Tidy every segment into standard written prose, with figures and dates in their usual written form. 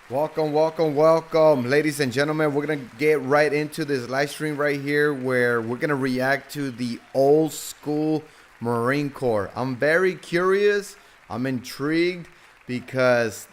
Welcome, welcome, welcome, ladies and gentlemen. We're gonna get right into this live stream right here where we're gonna react to the old school Marine Corps. I'm very curious, I'm intrigued because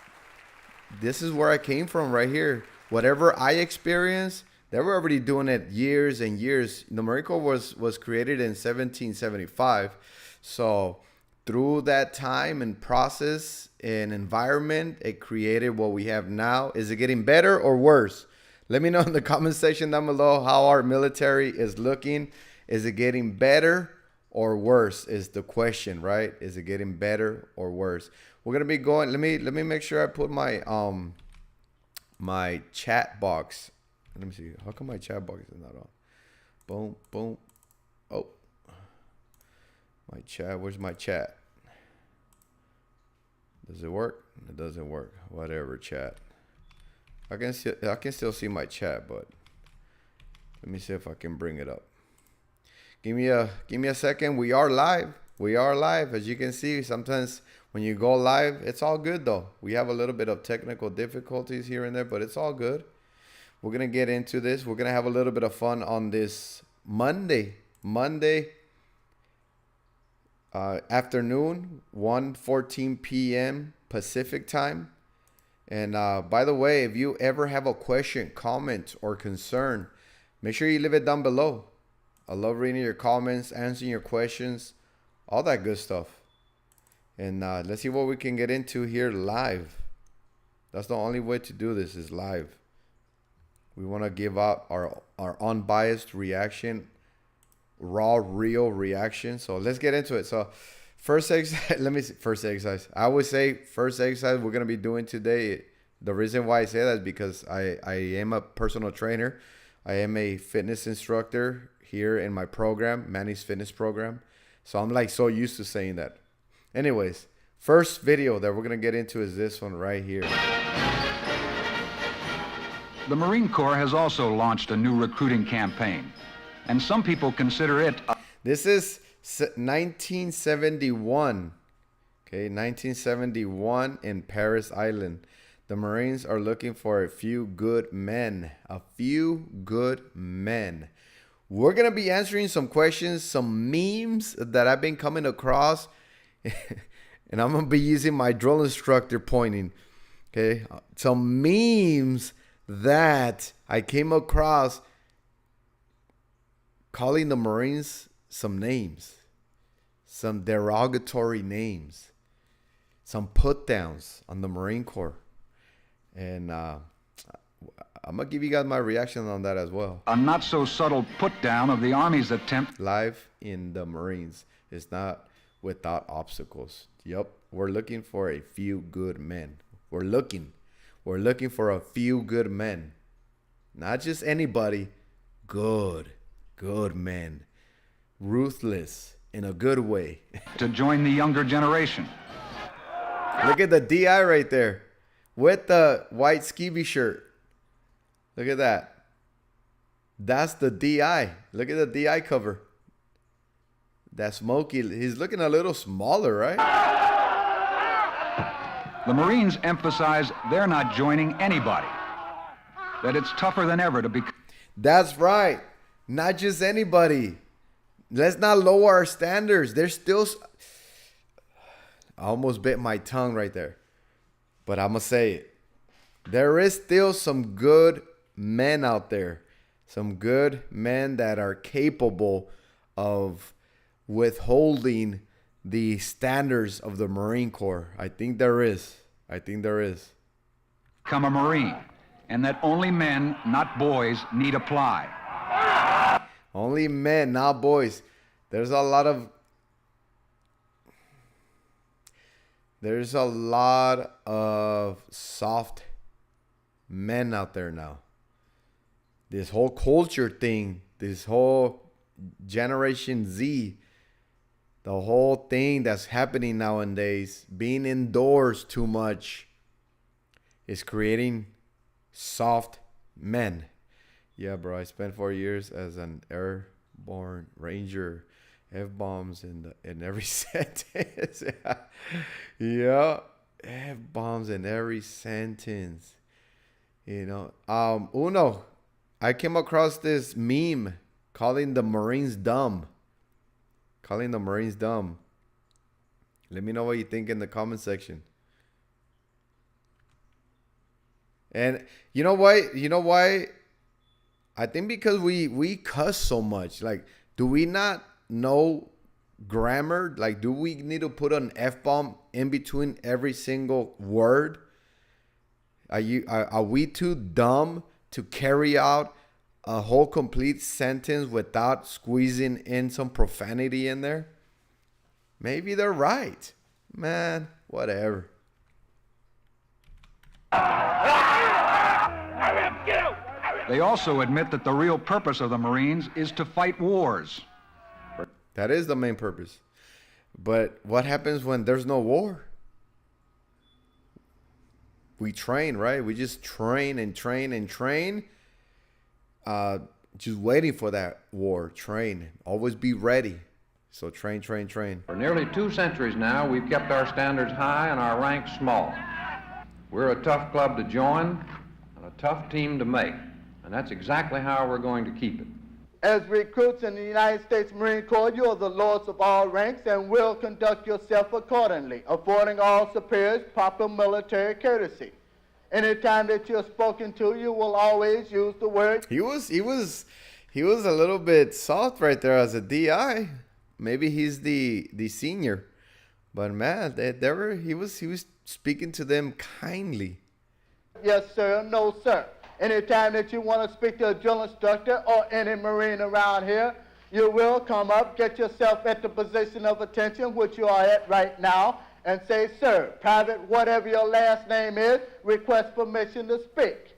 this is where I came from right here. Whatever I experienced, they were already doing it years and years. The Marine Corps was created in 1775. So through that time and process and environment, it created what we have now. Is it getting better or worse? Let me know in the comment section down below how our military is looking. Is it getting better or worse is the question, right? Is it getting better or worse? We're gonna be going. Let me make sure I put my my chat box. Let me see. How come my chat box is not on? Boom, boom. Oh, my chat. Where's my chat? Does it work? It doesn't work. Whatever, chat. I can still see my chat, but let me see if I can bring it up. Give me a second. We are live. We are live. As you can see, sometimes when you go live, it's all good though. We have a little bit of technical difficulties here and there, but it's all good. We're gonna get into this. We're gonna have a little bit of fun on this Monday afternoon, 1:14 p.m. Pacific time. And by the way, if you ever have a question, comment, or concern, make sure you leave it down below. I love reading your comments, answering your questions, all that good stuff. And let's see what we can get into here live. That's the only way to do this, is live. We want to give out our unbiased reaction, raw, real reaction. So let's get into it. So first exercise, let me see, first exercise. I would say first exercise we're going to be doing today. The reason why I say that is because I am a personal trainer. I am a fitness instructor here in my program, Manny's fitness program. So I'm like so used to saying that. Anyways, first video that we're going to get into is this one right here. The Marine Corps has also launched a new recruiting campaign, and some people consider it This is 1971. Okay, 1971 in Paris Island. The Marines are looking for a few good men. A few good men. We're going to be answering some questions, some memes that I've been coming across. And I'm going to be using my drill instructor pointing. Okay, some memes that I came across calling the Marines some names, some derogatory names, some put downs on the Marine Corps. And I'm going to give you guys my reaction on that as well. a not so subtle put down of the Army's attempt. Life in the Marines is not without obstacles. Yep, we're looking for a few good men. We're looking for a few good men. Not just anybody. Good men. Ruthless in a good way. To join the younger generation. Look at the DI right there with the white skivvy shirt. Look at that. That's the DI. Look at the DI cover. That's Smokey. He's looking a little smaller, right? The Marines emphasize they're not joining anybody, that it's tougher than ever to be. That's right. Not just anybody. Let's not lower our standards. There's still... I almost bit my tongue right there. But I'm going to say it. There is still some good men out there. Some good men that are capable of withholding the standards of the Marine Corps. I think there is. Become a Marine, and that only men, not boys, need apply. Only men, not boys. There's a lot of soft men out there now. This whole culture thing, this whole Generation Z, the whole thing that's happening nowadays, being indoors too much, is creating soft men. Yeah, bro, I spent 4 years as an airborne ranger. F-bombs in every sentence. Yeah, F-bombs in every sentence. You know, Uno, I came across this meme calling the Marines dumb. Calling the Marines dumb. Let me know what you think in the comment section. And you know why? You know why? I think because we cuss so much. Like, do we not know grammar? Like, do we need to put an F-bomb in between every single word? Are we too dumb to carry out a whole complete sentence without squeezing in some profanity in there? Maybe they're right. Man, whatever. They also admit that the real purpose of the Marines is to fight wars. That is the main purpose. But what happens when there's no war? We train, right? We just train and train and train. Just waiting for that war. Train. Always be ready. So train, train, train. For nearly 2 centuries now, we've kept our standards high and our ranks small. We're a tough club to join and a tough team to make. And that's exactly how we're going to keep it. As recruits in the United States Marine Corps, you are the lords of all ranks and will conduct yourself accordingly, affording all superiors proper military courtesy. Anytime that you're spoken to, you will always use the word. He was a little bit soft right there as a DI. Maybe he's the senior, but man, he was speaking to them kindly. Yes, sir. No, sir. Anytime that you want to speak to a drill instructor or any Marine around here, you will come up, get yourself at the position of attention, which you are at right now, and say, sir, private, whatever your last name is, request permission to speak.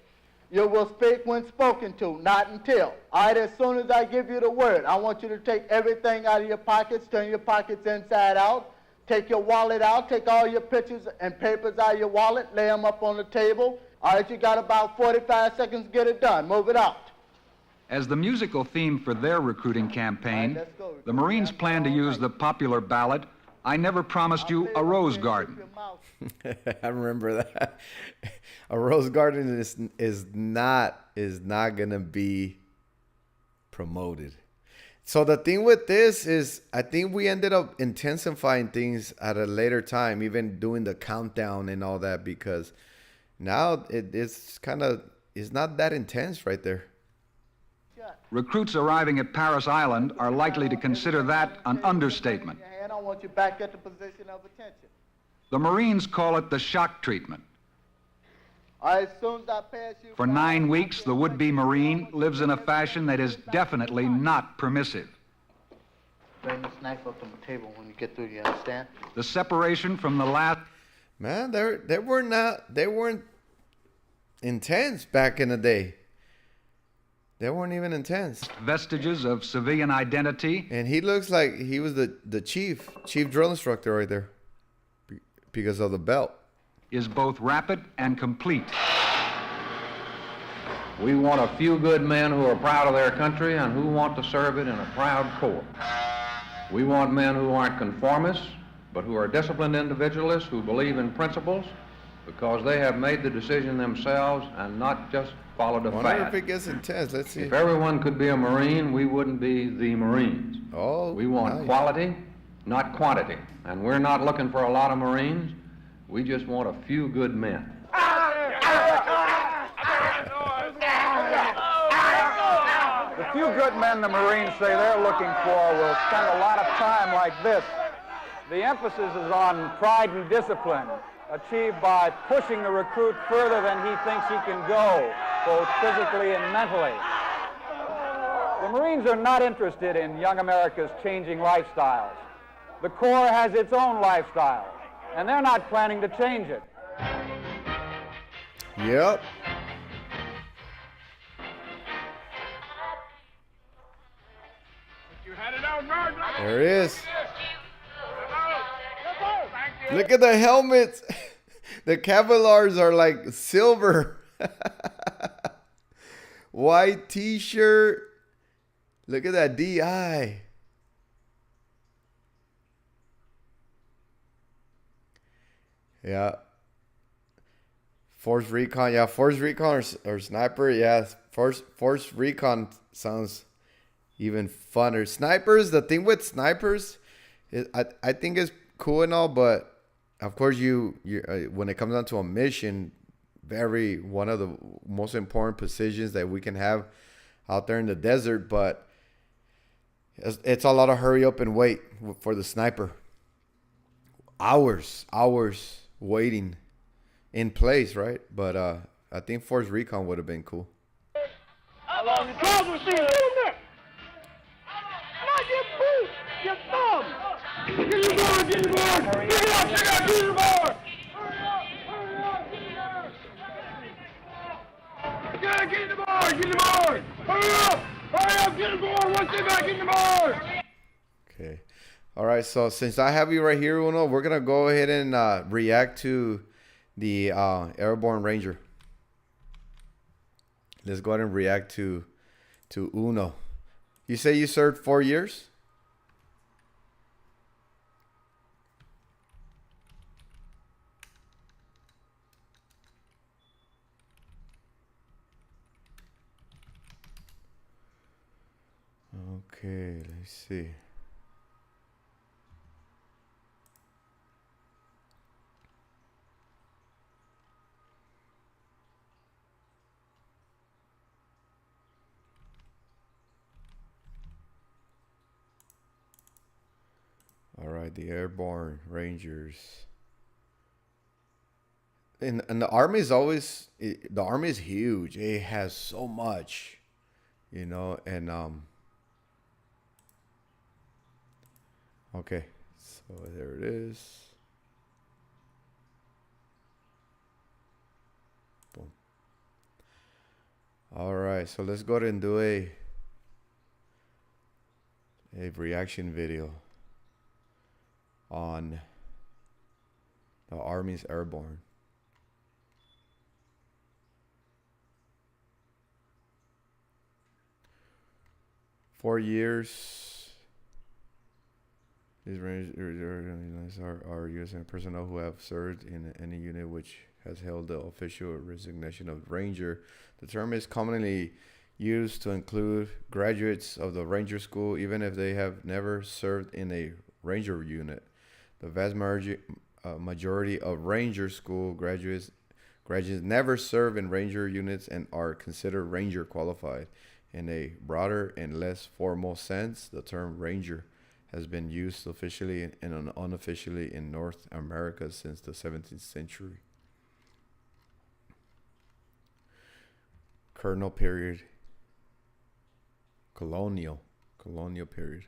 You will speak when spoken to, not until. All right, as soon as I give you the word, I want you to take everything out of your pockets, turn your pockets inside out, take your wallet out, take all your pictures and papers out of your wallet, lay them up on the table. All right, you got about 45 seconds to get it done. Move it out. As the musical theme for their recruiting campaign, the Marines plan to use the popular ballad, "I Never Promised You a Rose Garden." I remember that. A rose garden is not gonna be promoted. So the thing with this is, I think we ended up intensifying things at a later time, even doing the countdown and all that, because now it's not that intense right there. Recruits arriving at Paris Island are likely to consider that an understatement. I want you back at the position of attention. The Marines call it the shock treatment. As soon as I pass you For 9 weeks, the would-be Marine lives in a fashion that is definitely not permissive. Bring this knife up on the table when you get through, you understand? The separation from the last... Man, they weren't intense back in the day. They weren't even intense. Vestiges of civilian identity. And he looks like he was the chief drill instructor right there, because of the belt. Is both rapid and complete. We want a few good men who are proud of their country and who want to serve it in a proud corps. We want men who aren't conformists, but who are disciplined individualists who believe in principles because they have made the decision themselves and not just followed a I wonder fad. if it gets intense. Let's see. If everyone could be a Marine, we wouldn't be the Marines. Oh, we want nice. quality, not quantity. And we're not looking for a lot of Marines. We just want a few good men. The few good men the Marines say they're looking for will spend a lot of time like this. The emphasis is on pride and discipline, achieved by pushing the recruit further than he thinks he can go, both physically and mentally. The Marines are not interested in young America's changing lifestyles. The Corps has its own lifestyle, and they're not planning to change it. Yep. There it is. Look at the helmets. The Cavaliers are like silver. White t-shirt. Look at that DI. Yeah. Force Recon, yeah, Force Recon or Sniper, yeah. Force Recon sounds even funner. Snipers, the thing with snipers, I think is cool and all, but of course you when it comes down to a mission, one of the most important positions that we can have out there in the desert, but it's a lot of hurry up and wait for the sniper. Hours waiting in place, right? But I think Force Recon would have been cool. How long is it? Not your boot, your thumb. Get the board, get the board. Get it up, get the board. Get the board, get the board. Hurry up, get the board. Once they back in the board. Okay. All right, so since I have you right here, Uno, we're going to go ahead and react to the Airborne Ranger. Let's go ahead and react to Uno. You say you served 4 years? Okay, let's see. All right, the Airborne Rangers. And the Army is always, the Army is huge. It has so much, you know, and okay, so there it is. Boom. All right, so let's go ahead and do a reaction video on the Army's Airborne. "4 years. These Rangers are U.S. personnel who have served in any unit which has held the official resignation of Ranger. The term is commonly used to include graduates of the Ranger School, even if they have never served in a Ranger unit. The vast majority of Ranger School graduates never serve in Ranger units and are considered Ranger qualified. In a broader and less formal sense, the term Ranger has been used officially and unofficially in North America since the 17th century. Colonial period. Colonial period.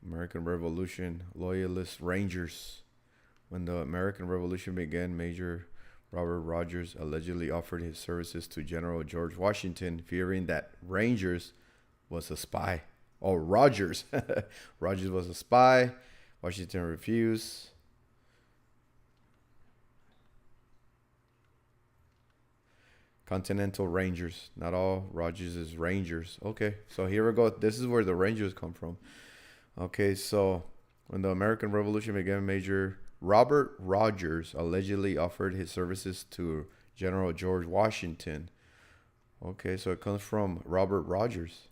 American Revolution, Loyalist Rangers. When the American Revolution began, Major Robert Rogers allegedly offered his services to General George Washington, fearing that Rogers was a spy. Oh, Rogers. Rogers was a spy. Washington refused. Continental Rangers. Not all Rogers is Rangers. Okay, so here we go. This is where the Rangers come from. Okay, so when the American Revolution began, Major Robert Rogers allegedly offered his services to General George Washington. Okay, so it comes from Robert Rogers.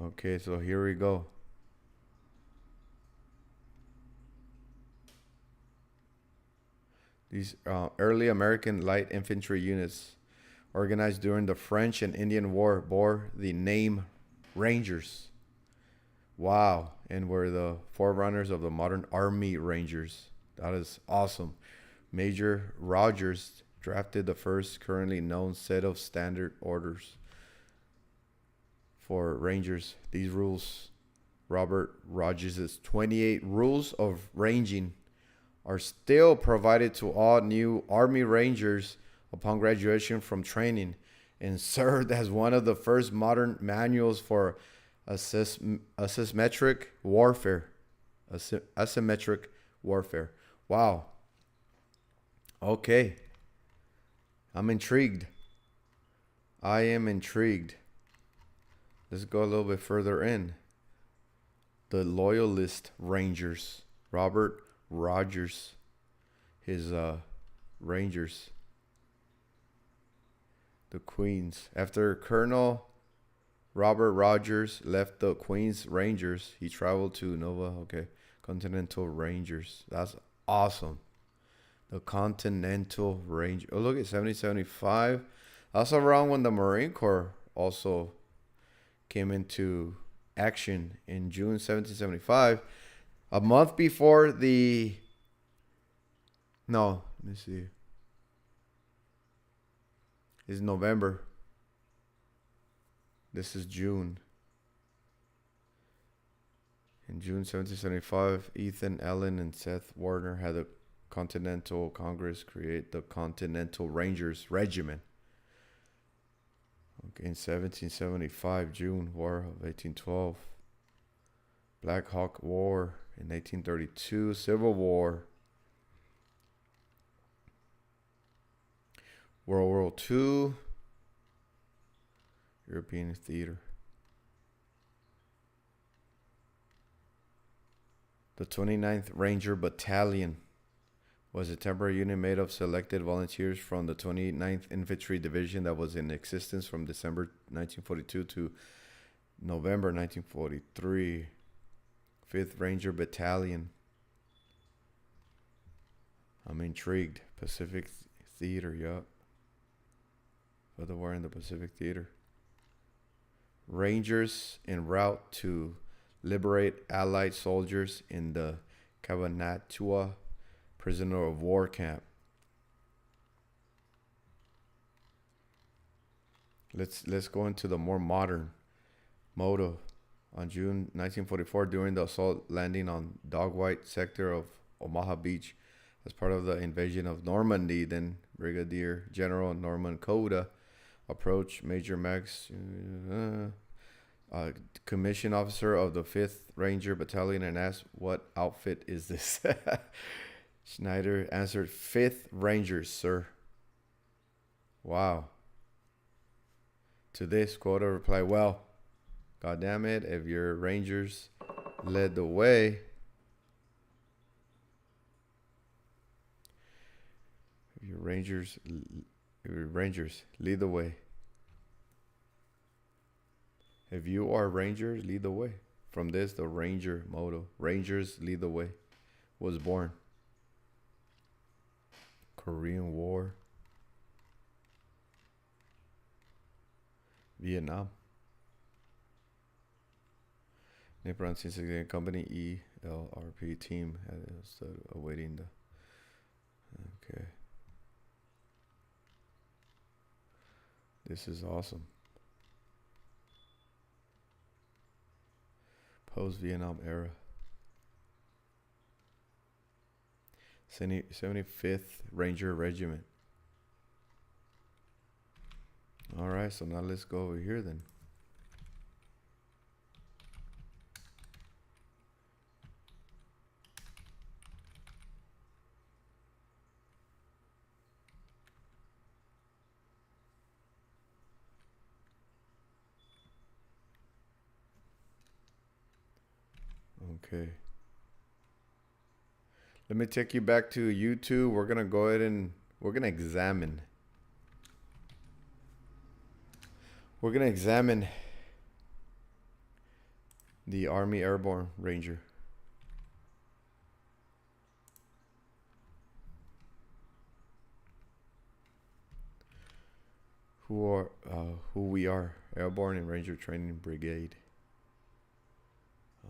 Okay, so here we go. These early American light infantry units organized during the French and Indian War bore the name Rangers. Wow, and were the forerunners of the modern Army Rangers. That is awesome. Major Rogers drafted the first currently known set of standard orders for Rangers. These rules, Robert Rogers' 28 rules of ranging, are still provided to all new Army Rangers upon graduation from training, and served as one of the first modern manuals for asymmetric warfare. Asymmetric warfare. Wow. Okay. I'm intrigued. I am intrigued. Let's go a little bit further in. the Loyalist Rangers. Robert Rogers, his Rangers. The Queens. After Colonel Robert Rogers left the Queens Rangers, he traveled to Continental Rangers. That's awesome. The Continental Ranger. Oh, look at 7075. That's around when the Marine Corps also came into action in June 1775. A month before the... No, let me see. It's November. This is June. In June 1775, Ethan Allen and Seth Warner had the Continental Congress create the Continental Rangers Regiment. Okay, in 1775, June, War of 1812. Black Hawk War in 1832, Civil War. World War II, European Theater. The 29th Ranger Battalion was a temporary unit made of selected volunteers from the 29th Infantry Division that was in existence from December 1942 to November 1943. 5th Ranger Battalion. I'm intrigued. Pacific Theater, yup. For the war in the Pacific Theater. Rangers en route to liberate Allied soldiers in the 𝐶𝐸𝐵 prisoner of war camp. Let's go into the more modern motto. On June 1944, during the assault landing on Dog White sector of Omaha Beach as part of the invasion of Normandy, then Brigadier General Norman Coda approached Major Max, commission officer of the 5th Ranger Battalion, and asked, "What outfit is this?" Schneider answered, "5th Rangers, sir." Wow. To this, Coda replied, "Well, God damn it, if your Rangers led the way, if your Rangers lead the way. If you are Rangers, lead the way." From this, the Ranger motto, Rangers lead the way, was born. Korean War. Vietnam. Nippon 1968 Company ELRP team stood awaiting the... Okay. This is awesome. Post-Vietnam era. 75th Ranger Regiment. All right, so now let's go over here then. Okay. Let me take you back to YouTube. We're going to go ahead and we're going to examine. We're going to examine the Army Airborne Ranger. Who we are, Airborne and Ranger Training Brigade.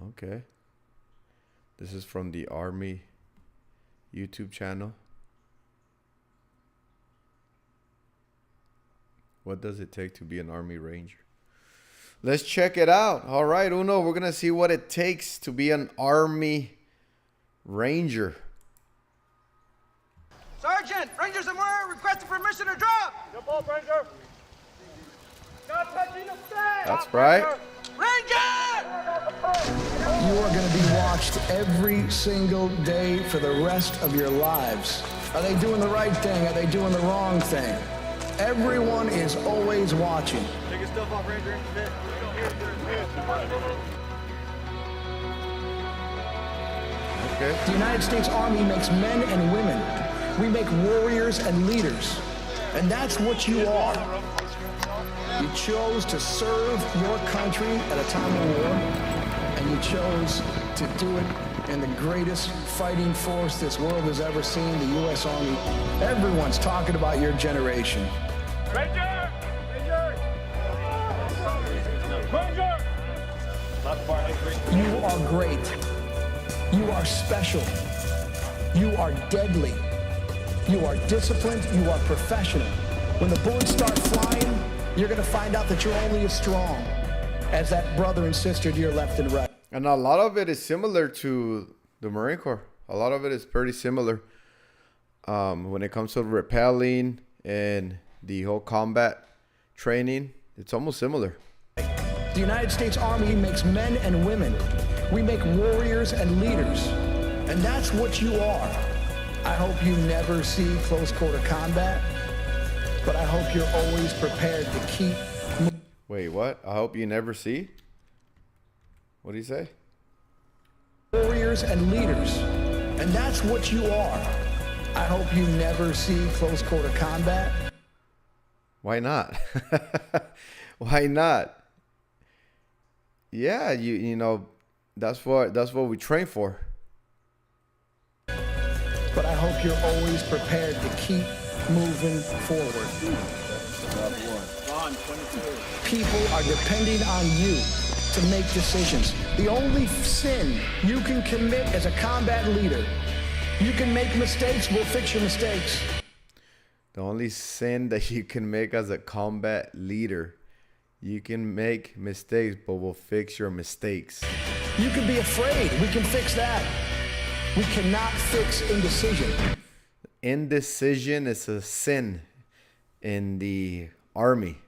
Okay. This is from the Army YouTube channel. What does it take to be an Army Ranger? Let's check it out. All right, Uno, we're going to see what it takes to be an Army Ranger. Sergeant, Rangers and more requesting permission to drop. Jump off, Ranger. Not touching the flag. That's right. Ranger! You are going to be watched every single day for the rest of your lives. Are they doing the right thing? Are they doing the wrong thing? Everyone is always watching. Take your stuff off, Ranger. Okay. The United States Army makes men and women. We make warriors and leaders. And that's what you are. You chose to serve your country at a time of war, and you chose to do it in the greatest fighting force this world has ever seen, the U.S. Army. Everyone's talking about your generation. Ranger! Ranger! Ranger! You are great. You are special. You are deadly. You are disciplined. You are professional. When the bullets start flying, you're going to find out that you're only as strong as that brother and sister to your left and right. And a lot of it is similar to the Marine Corps. A lot of it is pretty similar when it comes to rappelling and the whole combat training. It's almost similar. The United States Army makes men and women. We make warriors and leaders. And that's what you are. I hope you never see close quarter combat, but I hope you're always prepared to keep moving. Wait, what? I hope you never see? What do you say? Warriors and leaders. And that's what you are. I hope you never see close quarter combat. Why not? Why not? Yeah, you know, that's what we train for. But I hope you're always prepared to keep moving forward. People are depending on you to make decisions. The only sin you can commit as a combat leader, you can make mistakes, we'll fix your mistakes. The only sin that you can make as a combat leader, you can make mistakes, but we'll fix your mistakes. You can be afraid, we can fix that. We cannot fix indecision. Indecision is a sin in the Army.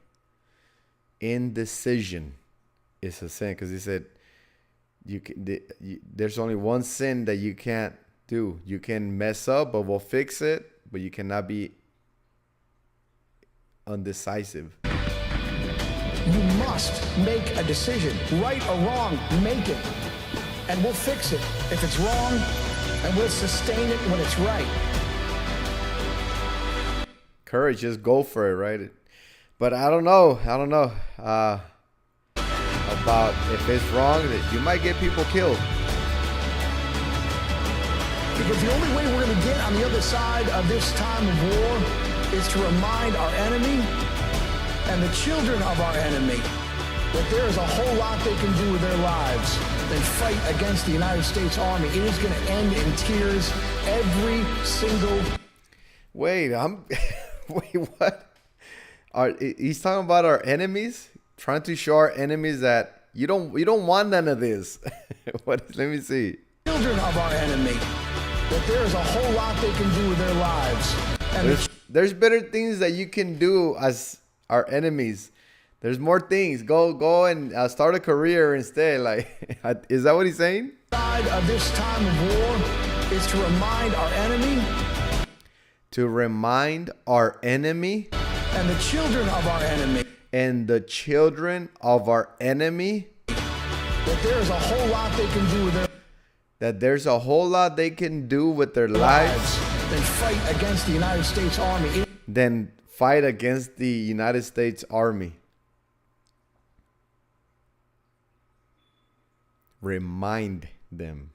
Indecision is a sin because he said there's only one sin that you can't do. You can mess up, but we'll fix it, but you cannot be undecisive. You must make a decision, right or wrong, make it. And we'll fix it if it's wrong, and we'll sustain it when it's right. Courage, just go for it, right? But I don't know about if it's wrong, that you might get people killed. Because the only way we're going to get on the other side of this time of war is to remind our enemy and the children of our enemy that there is a whole lot they can do with their lives than fight against the United States Army. It is going to end in tears every single... Wait, wait, what? He's talking about our enemies, trying to show our enemies that you don't want none of this. What? Let me see. Children of our enemy, that there is a whole lot they can do with their lives. And there's better things that you can do as our enemies. There's more things. Go and start a career instead. Like, is that what he's saying? Side of this time of war is to remind our enemy. To remind our enemy. And the children of our enemy. And the children of our enemy. That there's a whole lot they can do with their. That there's a whole lot they can do with their lives. Then fight against the United States Army. Then fight against the United States Army. Remind them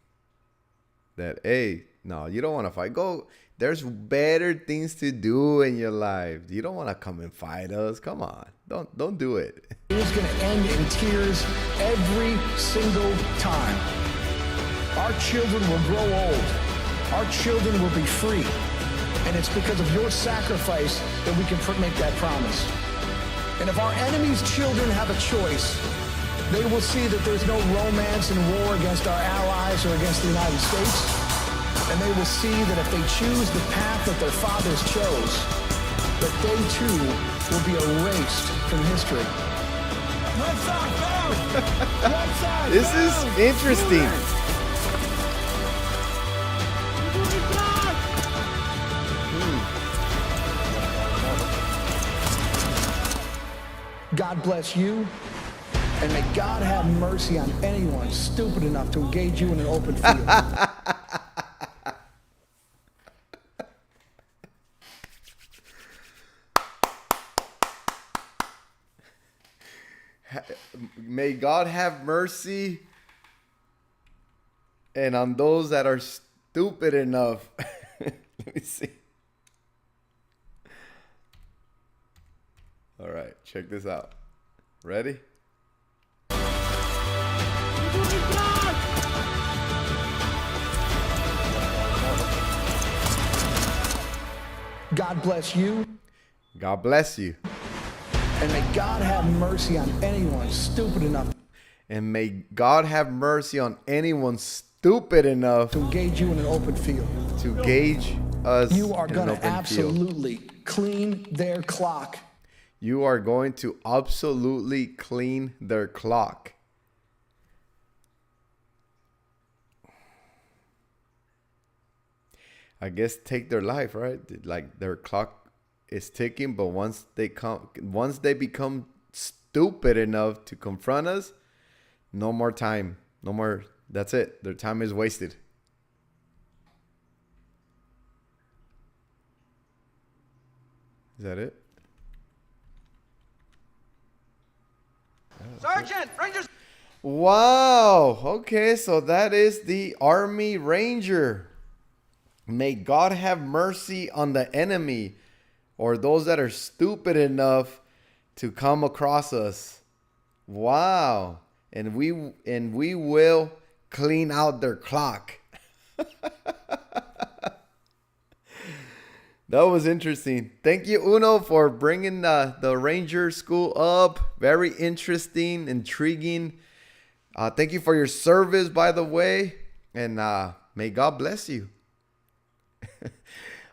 that, hey, no, you don't want to fight. Go. There's better things to do in your life. You don't want to come and fight us. Come on. Don't do it. It is going to end in tears every single time. Our children will grow old. Our children will be free. And it's because of your sacrifice that we can make that promise. And if our enemy's children have a choice, they will see that there's no romance in war against our allies or against the United States. And they will see that if they choose the path that their fathers chose, that they too will be erased from history. This is interesting. God bless you, and may God have mercy on anyone stupid enough to engage you in an open field. May God have mercy and on those that are stupid enough. Let me see. All right, check this out. Ready? God bless you. God bless you. And may God have mercy on anyone stupid enough And may God have mercy on anyone stupid enough to engage you in an open field. to gauge us You are in going an to open field. absolutely clean their clock. You are going to absolutely clean their clock. I guess take their life, right? Like their clock is ticking, but once they become stupid enough to confront us, no more time. No more. That's it. Their time is wasted. Is that it? Sergeant, Rangers. Wow. Okay, so that is the Army Ranger. May God have mercy on the enemy or those that are stupid enough to come across us. Wow. And we will clean out their clock. That was interesting. Thank you, Uno, for bringing the Ranger School up. Very interesting, intriguing. Thank you for your service, by the way. And may God bless you.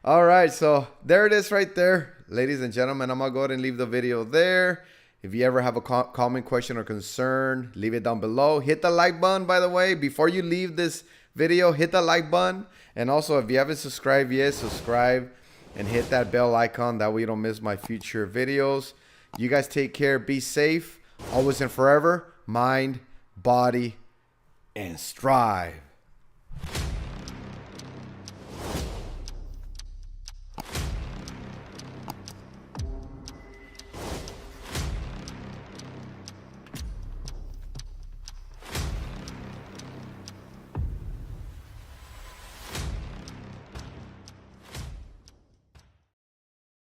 All right, so there it is right there. Ladies and gentlemen, I'm going to go ahead and leave the video there. If you ever have a comment, question, or concern, leave it down below. Hit the like button, by the way. Before you leave this video, hit the like button. And also, if you haven't subscribed yet, subscribe and hit that bell icon. That way you don't miss my future videos. You guys take care. Be safe. Always and forever. Mind, body, and strive.